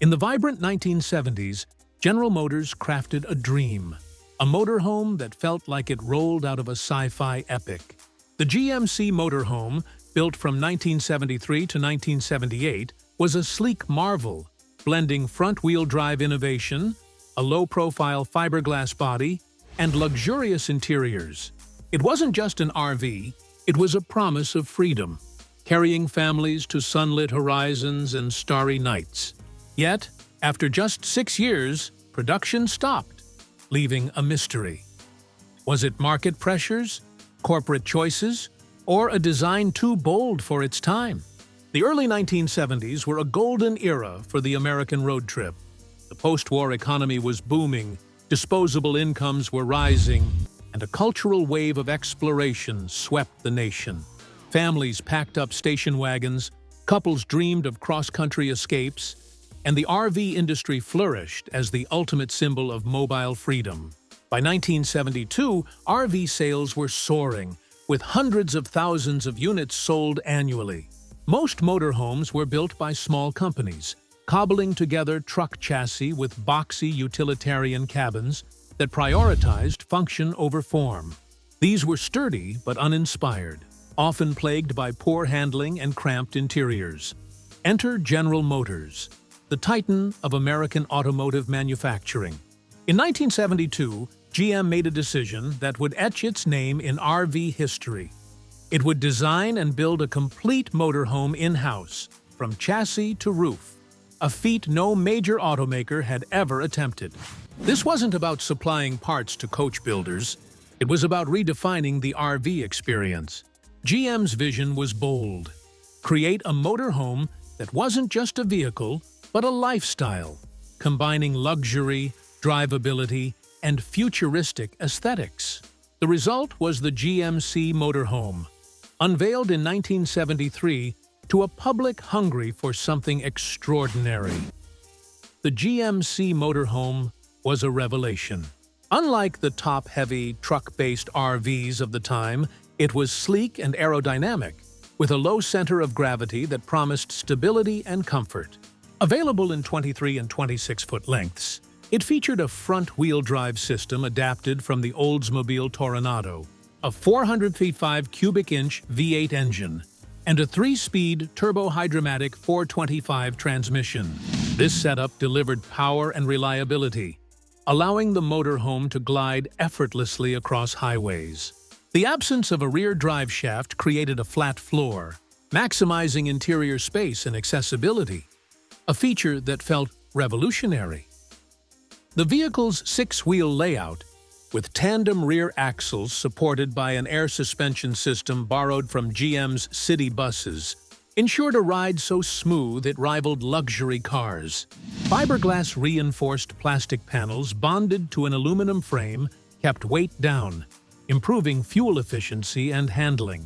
In the vibrant 1970s, General Motors crafted a dream, a motorhome that felt like it rolled out of a sci-fi epic. The GMC Motorhome, built from 1973 to 1978, was a sleek marvel, blending front-wheel drive innovation, a low-profile fiberglass body, and luxurious interiors. It wasn't just an RV, it was a promise of freedom, carrying families to sunlit horizons and starry nights. Yet, after just 6 years, production stopped, leaving a mystery. Was it market pressures, corporate choices, or a design too bold for its time? The early 1970s were a golden era for the American road trip. The post-war economy was booming, disposable incomes were rising, and a cultural wave of exploration swept the nation. Families packed up station wagons, couples dreamed of cross-country escapes, and the RV industry flourished as the ultimate symbol of mobile freedom. By 1972, RV sales were soaring, with hundreds of thousands of units sold annually. Most motorhomes were built by small companies, cobbling together truck chassis with boxy utilitarian cabins that prioritized function over form. These were sturdy but uninspired, often plagued by poor handling and cramped interiors. Enter General Motors, the titan of American automotive manufacturing. In 1972, GM made a decision that would etch its name in RV history. It would design and build a complete motorhome in-house, from chassis to roof, a feat no major automaker had ever attempted. This wasn't about supplying parts to coach builders. It was about redefining the RV experience. GM's vision was bold: create a motorhome that wasn't just a vehicle, but a lifestyle, combining luxury, drivability, and futuristic aesthetics. The result was the GMC Motorhome, unveiled in 1973 to a public hungry for something extraordinary. The GMC Motorhome was a revelation. Unlike the top-heavy, truck-based RVs of the time, it was sleek and aerodynamic, with a low center of gravity that promised stability and comfort. Available in 23 and 26-foot lengths, it featured a front-wheel drive system adapted from the Oldsmobile Toronado, a 405 cubic-inch V8 engine, and a 3-speed turbo-hydromatic 425 transmission. This setup delivered power and reliability, allowing the motorhome to glide effortlessly across highways. The absence of a rear drive shaft created a flat floor, maximizing interior space and accessibility, a feature that felt revolutionary. The vehicle's 6-wheel layout, with tandem rear axles supported by an air suspension system borrowed from GM's city buses, ensured a ride so smooth it rivaled luxury cars. Fiberglass-reinforced plastic panels bonded to an aluminum frame kept weight down, improving fuel efficiency and handling.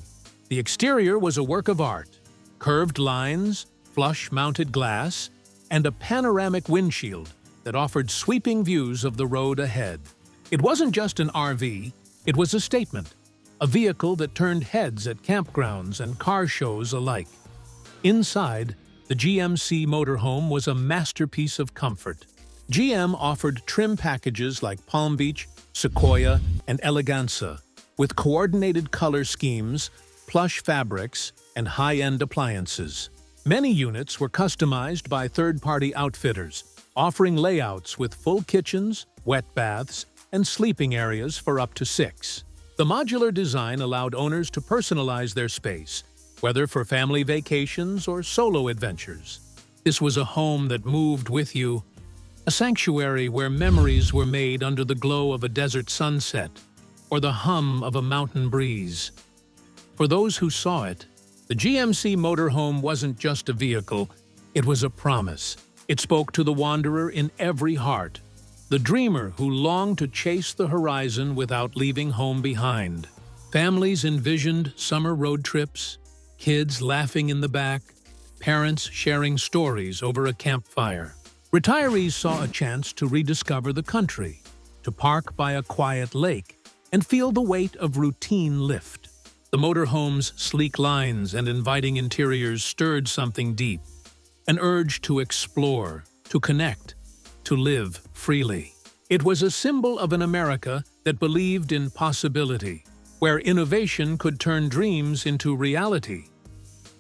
The exterior was a work of art: curved lines, flush-mounted glass, and a panoramic windshield that offered sweeping views of the road ahead. It wasn't just an RV, it was a statement, a vehicle that turned heads at campgrounds and car shows alike. Inside, the GMC Motorhome was a masterpiece of comfort. GM offered trim packages like Palm Beach, Sequoia, and Eleganza, with coordinated color schemes, plush fabrics, and high-end appliances. Many units were customized by third-party outfitters, offering layouts with full kitchens, wet baths, and sleeping areas for up to 6. The modular design allowed owners to personalize their space, whether for family vacations or solo adventures. This was a home that moved with you, a sanctuary where memories were made under the glow of a desert sunset or the hum of a mountain breeze. For those who saw it, the GMC Motorhome wasn't just a vehicle, it was a promise. It spoke to the wanderer in every heart, the dreamer who longed to chase the horizon without leaving home behind. Families envisioned summer road trips, kids laughing in the back, parents sharing stories over a campfire. Retirees saw a chance to rediscover the country, to park by a quiet lake, and feel the weight of routine lift. The motorhome's sleek lines and inviting interiors stirred something deep, an urge to explore, to connect, to live freely. It was a symbol of an America that believed in possibility, where innovation could turn dreams into reality.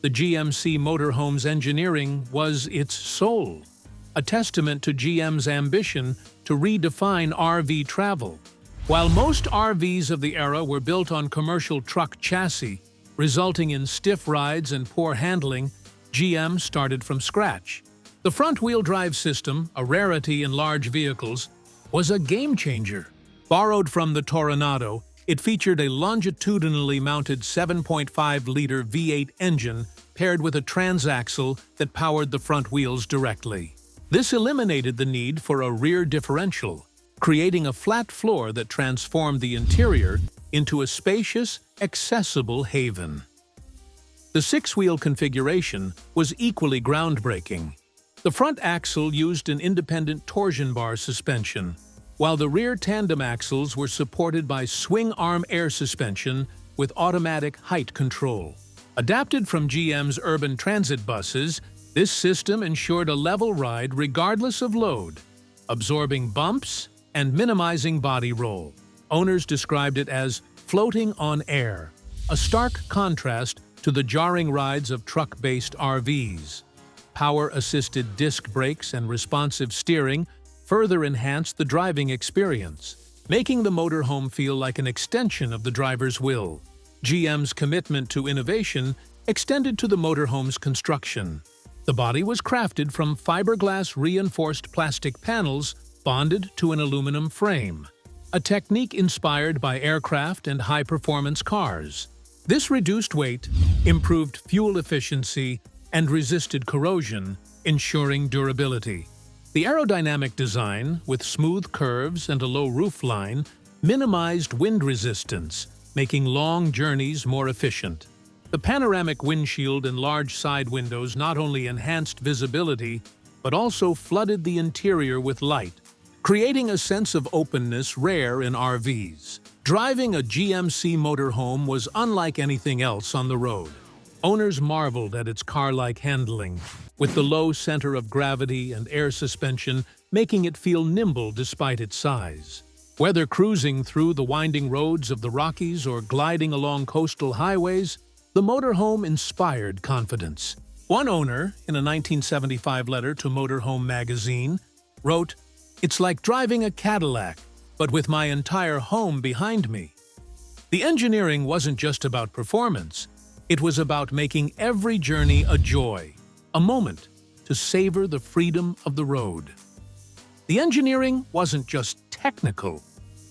The GMC Motorhome's engineering was its soul, a testament to GM's ambition to redefine RV travel. While most RVs of the era were built on commercial truck chassis, resulting in stiff rides and poor handling, GM started from scratch. The front-wheel drive system, a rarity in large vehicles, was a game-changer. Borrowed from the Toronado, it featured a longitudinally mounted 7.5-liter V8 engine paired with a transaxle that powered the front wheels directly. This eliminated the need for a rear differential, creating a flat floor that transformed the interior into a spacious, accessible haven. The six-wheel configuration was equally groundbreaking. The front axle used an independent torsion bar suspension, while the rear tandem axles were supported by swing-arm air suspension with automatic height control. Adapted from GM's urban transit buses, this system ensured a level ride regardless of load, absorbing bumps and minimizing body roll. Owners described it as floating on air, a stark contrast to the jarring rides of truck-based RVs. Power-assisted disc brakes and responsive steering further enhanced the driving experience, making the motorhome feel like an extension of the driver's will. GM's commitment to innovation extended to the motorhome's construction. The body was crafted from fiberglass-reinforced plastic panels bonded to an aluminum frame, a technique inspired by aircraft and high-performance cars. This reduced weight, improved fuel efficiency, and resisted corrosion, ensuring durability. The aerodynamic design, with smooth curves and a low roofline, minimized wind resistance, making long journeys more efficient. The panoramic windshield and large side windows not only enhanced visibility, but also flooded the interior with light, creating a sense of openness rare in RVs. Driving a GMC motorhome was unlike anything else on the road. Owners marveled at its car-like handling, with the low center of gravity and air suspension making it feel nimble despite its size. Whether cruising through the winding roads of the Rockies or gliding along coastal highways, the motorhome inspired confidence. One owner, in a 1975 letter to Motorhome magazine, wrote, "It's like driving a Cadillac, but with my entire home behind me." The engineering wasn't just about performance. It was about making every journey a joy, a moment to savor the freedom of the road. The engineering wasn't just technical,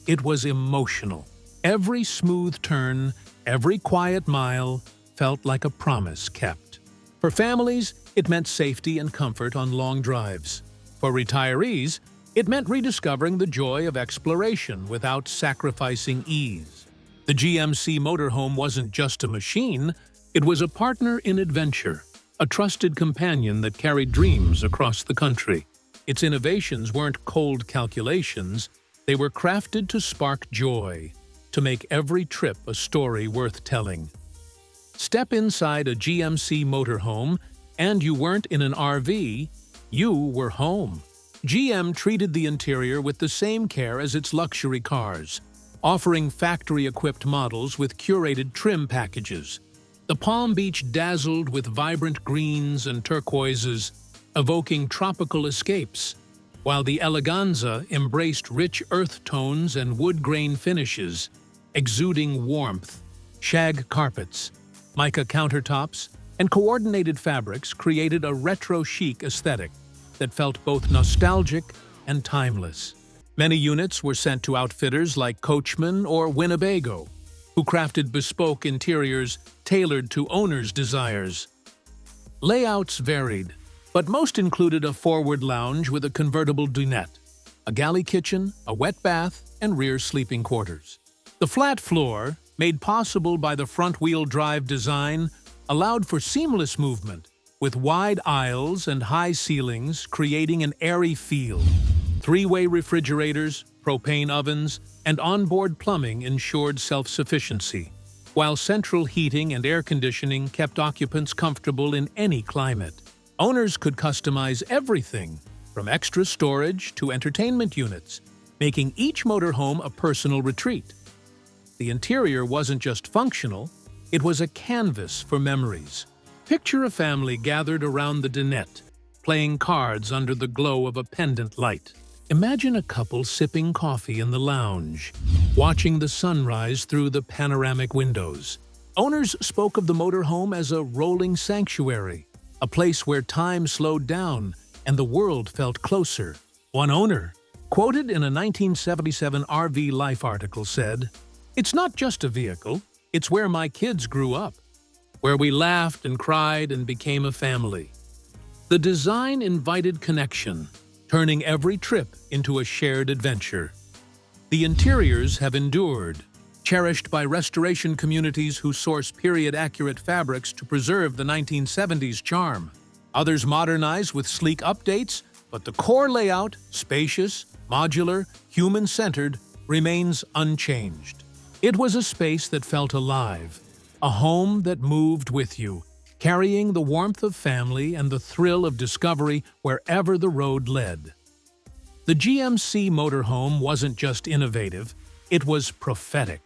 it was emotional. Every smooth turn, every quiet mile felt like a promise kept. For families, it meant safety and comfort on long drives. For retirees, it meant rediscovering the joy of exploration without sacrificing ease. The GMC motorhome wasn't just a machine, it was a partner in adventure, a trusted companion that carried dreams across the country. Its innovations weren't cold calculations, they were crafted to spark joy, to make every trip a story worth telling. Step inside a GMC motorhome, and you weren't in an RV, you were home. GM treated the interior with the same care as its luxury cars, offering factory-equipped models with curated trim packages. The Palm Beach dazzled with vibrant greens and turquoises, evoking tropical escapes, while the Eleganza embraced rich earth tones and wood grain finishes, exuding warmth. Shag carpets, mica countertops, and coordinated fabrics created a retro-chic aesthetic that felt both nostalgic and timeless. Many units were sent to outfitters like Coachman or Winnebago, who crafted bespoke interiors tailored to owners' desires. Layouts varied, but most included a forward lounge with a convertible dinette, a galley kitchen, a wet bath, and rear sleeping quarters. The flat floor, made possible by the front-wheel drive design, allowed for seamless movement, with wide aisles and high ceilings creating an airy feel. Three-way refrigerators, propane ovens, and onboard plumbing ensured self-sufficiency. while central heating and air conditioning kept occupants comfortable in any climate. Owners could customize everything, from extra storage to entertainment units, making each motorhome a personal retreat. The interior wasn't just functional, it was a canvas for memories. Picture a family gathered around the dinette, playing cards under the glow of a pendant light. Imagine a couple sipping coffee in the lounge, watching the sunrise through the panoramic windows. Owners spoke of the motorhome as a rolling sanctuary, a place where time slowed down and the world felt closer. One owner, quoted in a 1977 RV Life article, said, "It's not just a vehicle, it's where my kids grew up, where we laughed and cried and became a family." The design invited connection, turning every trip into a shared adventure. The interiors have endured, cherished by restoration communities who source period-accurate fabrics to preserve the 1970s charm. Others modernize with sleek updates, but the core layout, spacious, modular, human-centered, remains unchanged. It was a space that felt alive, a home that moved with you, carrying the warmth of family and the thrill of discovery wherever the road led. The GMC Motorhome wasn't just innovative, it was prophetic.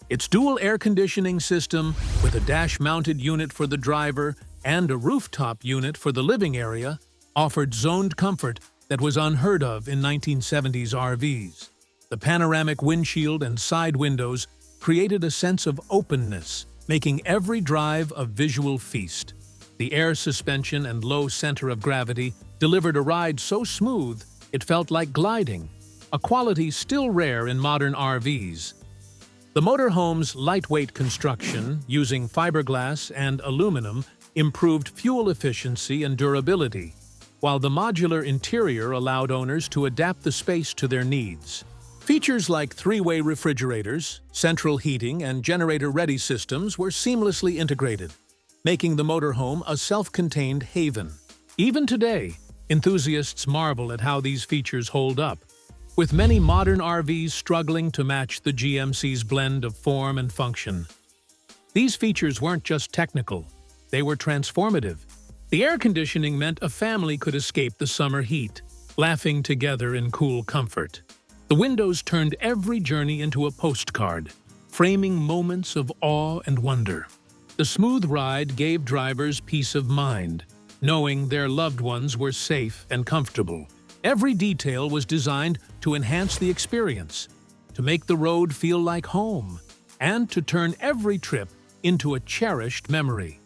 Its dual air conditioning system, with a dash-mounted unit for the driver and a rooftop unit for the living area, offered zoned comfort that was unheard of in 1970s RVs. The panoramic windshield and side windows created a sense of openness, making every drive a visual feast. The air suspension and low center of gravity delivered a ride so smooth it felt like gliding, a quality still rare in modern RVs. The motorhome's lightweight construction, using fiberglass and aluminum, improved fuel efficiency and durability, while the modular interior allowed owners to adapt the space to their needs. Features like three-way refrigerators, central heating, and generator-ready systems were seamlessly integrated, making the motorhome a self-contained haven. Even today, enthusiasts marvel at how these features hold up, with many modern RVs struggling to match the GMC's blend of form and function. These features weren't just technical, they were transformative. The air conditioning meant a family could escape the summer heat, laughing together in cool comfort. The windows turned every journey into a postcard, framing moments of awe and wonder. The smooth ride gave drivers peace of mind, knowing their loved ones were safe and comfortable. Every detail was designed to enhance the experience, to make the road feel like home, and to turn every trip into a cherished memory.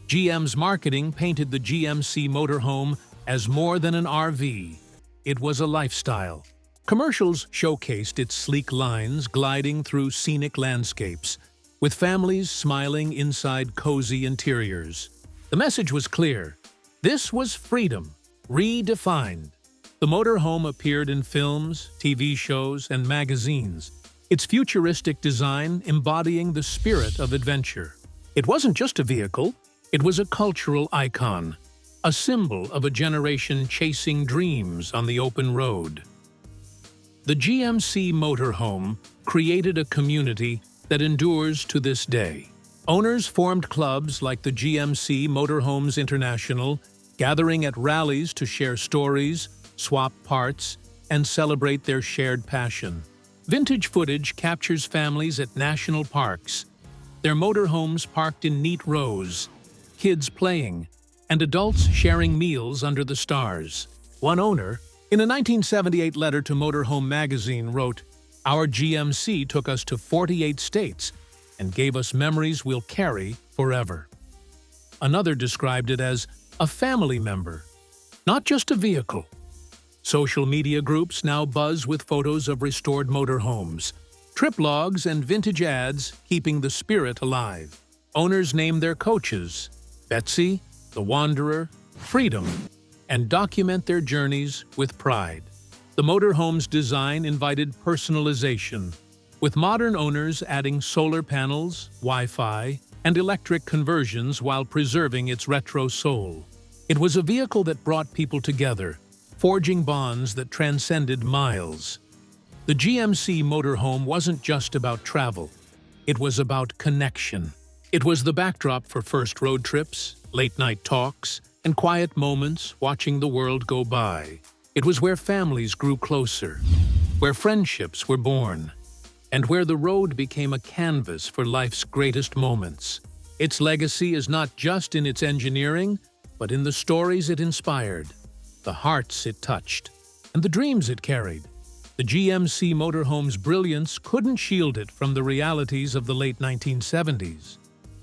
GM's marketing painted the GMC Motorhome as more than an RV. It was a lifestyle. Commercials showcased its sleek lines gliding through scenic landscapes, with families smiling inside cozy interiors. The message was clear. This was freedom, redefined. The motorhome appeared in films, TV shows, and magazines, its futuristic design embodying the spirit of adventure. It wasn't just a vehicle, it was a cultural icon, a symbol of a generation chasing dreams on the open road. The GMC Motorhome created a community that endures to this day. Owners formed clubs like the GMC Motorhomes International, gathering at rallies to share stories, swap parts, and celebrate their shared passion. Vintage footage captures families at national parks, their motorhomes parked in neat rows, kids playing, and adults sharing meals under the stars. One owner, in a 1978 letter to Motorhome magazine, wrote, "Our GMC took us to 48 states and gave us memories we'll carry forever." Another described it as a family member, not just a vehicle. Social media groups now buzz with photos of restored motorhomes, trip logs, and vintage ads keeping the spirit alive. Owners name their coaches, Betsy, the Wanderer, Freedom, and document their journeys with pride. The motorhome's design invited personalization, with modern owners adding solar panels, Wi-Fi, and electric conversions while preserving its retro soul. It was a vehicle that brought people together, forging bonds that transcended miles. The GMC Motorhome wasn't just about travel. It was about connection. It was the backdrop for first road trips, late-night talks, and quiet moments watching the world go by. It was where families grew closer, where friendships were born, and where the road became a canvas for life's greatest moments. Its legacy is not just in its engineering, but in the stories it inspired, the hearts it touched, and the dreams it carried. The GMC Motorhome's brilliance couldn't shield it from the realities of the late 1970s.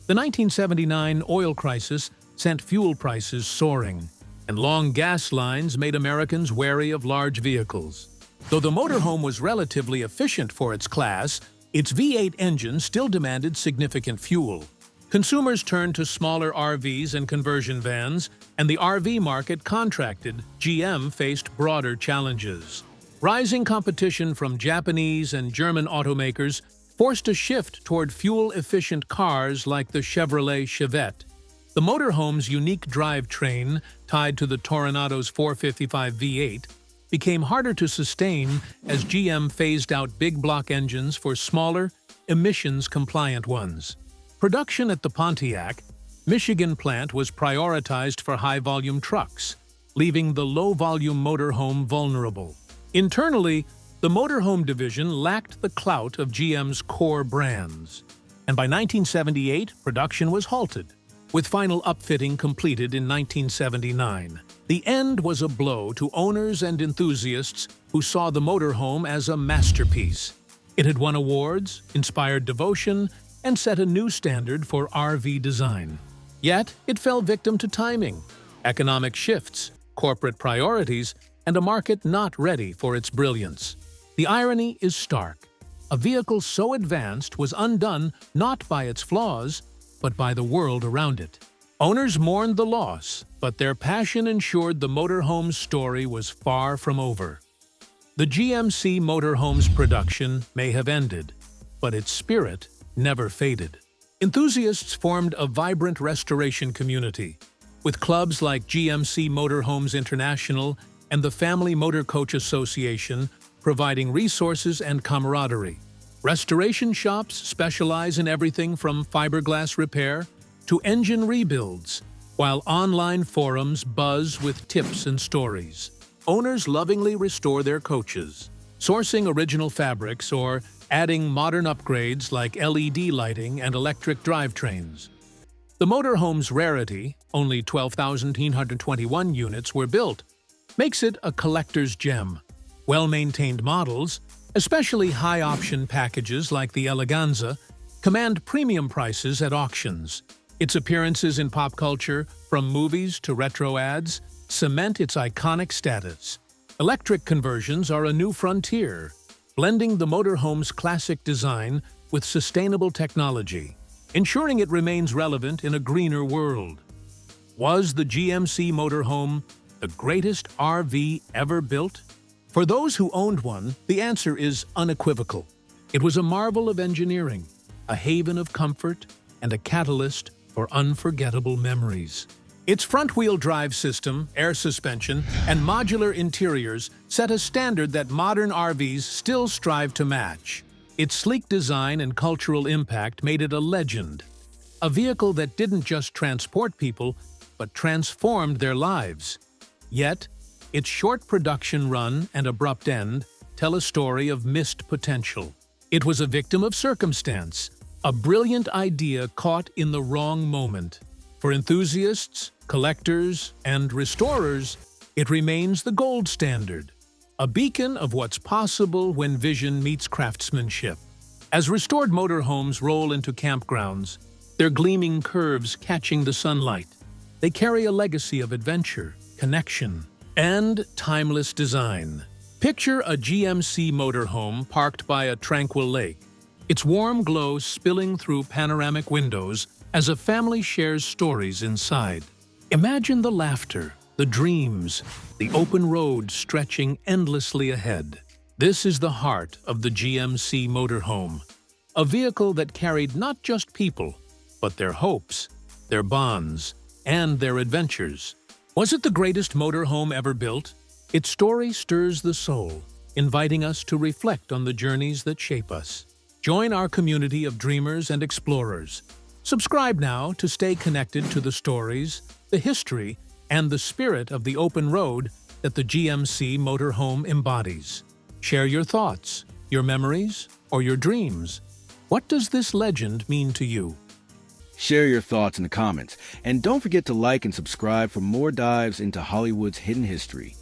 The 1979 oil crisis sent fuel prices soaring, and long gas lines made Americans wary of large vehicles. Though the motorhome was relatively efficient for its class, its V8 engine still demanded significant fuel. Consumers turned to smaller RVs and conversion vans, and the RV market contracted. GM faced broader challenges. Rising competition from Japanese and German automakers forced a shift toward fuel-efficient cars like the Chevrolet Chevette. The motorhome's unique drivetrain, tied to the Toronado's 455 V8, became harder to sustain as GM phased out big block engines for smaller, emissions-compliant ones. Production at the Pontiac, Michigan plant was prioritized for high-volume trucks, leaving the low-volume motorhome vulnerable. Internally, the motorhome division lacked the clout of GM's core brands, and by 1978, production was halted, with final upfitting completed in 1979. The end was a blow to owners and enthusiasts who saw the motorhome as a masterpiece. It had won awards, inspired devotion, and set a new standard for RV design. Yet, it fell victim to timing, economic shifts, corporate priorities, and a market not ready for its brilliance. The irony is stark. A vehicle so advanced was undone not by its flaws, but by the world around it. Owners mourned the loss, but their passion ensured the motorhome's story was far from over. The GMC Motorhome's production may have ended, but its spirit never faded. Enthusiasts formed a vibrant restoration community, with clubs like GMC Motorhomes International and the Family Motor Coach Association providing resources and camaraderie. Restoration shops specialize in everything from fiberglass repair to engine rebuilds, while online forums buzz with tips and stories. Owners lovingly restore their coaches, sourcing original fabrics or adding modern upgrades like LED lighting and electric drivetrains. The motorhome's rarity, only 12,921 units were built, makes it a collector's gem. Well-maintained models, especially high-option packages like the Eleganza, command premium prices at auctions. Its appearances in pop culture, from movies to retro ads, cement its iconic status. Electric conversions are a new frontier, blending the motorhome's classic design with sustainable technology, ensuring it remains relevant in a greener world. Was the GMC Motorhome the greatest RV ever built? For those who owned one, the answer is unequivocal. It was a marvel of engineering, a haven of comfort, and a catalyst for unforgettable memories. Its front-wheel drive system, air suspension, and modular interiors set a standard that modern RVs still strive to match. Its sleek design and cultural impact made it a legend, a vehicle that didn't just transport people, but transformed their lives. Yet, its short production run and abrupt end tell a story of missed potential. It was a victim of circumstance, a brilliant idea caught in the wrong moment. For enthusiasts, collectors, and restorers, it remains the gold standard, a beacon of what's possible when vision meets craftsmanship. As restored motorhomes roll into campgrounds, their gleaming curves catching the sunlight, they carry a legacy of adventure, connection, and timeless design. Picture a GMC motorhome parked by a tranquil lake, its warm glow spilling through panoramic windows as a family shares stories inside. Imagine the laughter, the dreams, the open road stretching endlessly ahead. This is the heart of the GMC Motorhome, a vehicle that carried not just people, but their hopes, their bonds, and their adventures. Was it the greatest motorhome ever built? Its story stirs the soul, inviting us to reflect on the journeys that shape us. Join our community of dreamers and explorers. Subscribe now to stay connected to the stories, the history, and the spirit of the open road that the GMC Motorhome embodies. Share your thoughts, your memories, or your dreams. What does this legend mean to you? Share your thoughts in the comments, and don't forget to like and subscribe for more dives into Hollywood's hidden history.